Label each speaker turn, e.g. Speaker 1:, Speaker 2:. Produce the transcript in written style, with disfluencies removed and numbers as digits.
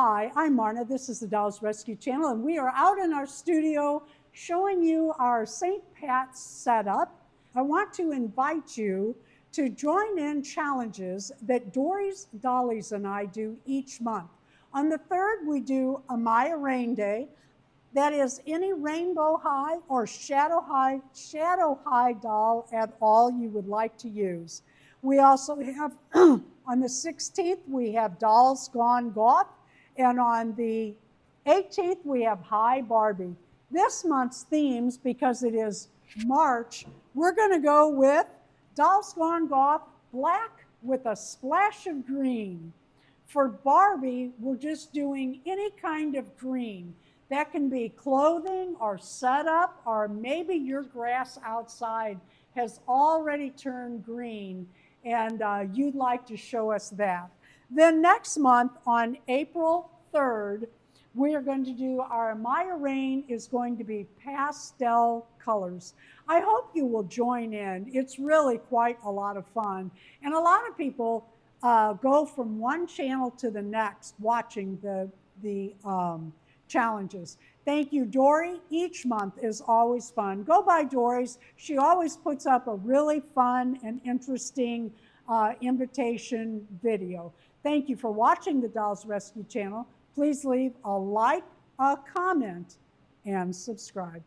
Speaker 1: Hi, I'm Marna. This is the Dolls Rescue Channel, and we are out in our studio showing you our St. Pat's setup. I want to invite you to join in challenges that Dory's Dollies and I do each month. On the 3rd, we do Amaya Rain Day. That is any rainbow high or shadow high doll at all you would like to use. We also have, on the 16th, we have Dolls Gone Goth, and on the 18th, we have High Barbie. This month's themes, because it is March, we're going to go with Dolls Gone Goth, black with a splash of green. For Barbie, we're just doing any kind of green. That can be clothing or setup, or maybe your grass outside has already turned green and you'd like to show us that. Then next month on April 3rd, we are going to do our Amaya Rain is going to be pastel colors. I hope you will join in. It's really quite a lot of fun. And a lot of people go from one channel to the next watching the challenges. Thank you, Dory. Each month is always fun. Go by Dory's. She always puts up a really fun and interesting invitation video. Thank you for watching the Dolls Rescue Channel. Please leave a like, a comment, and subscribe.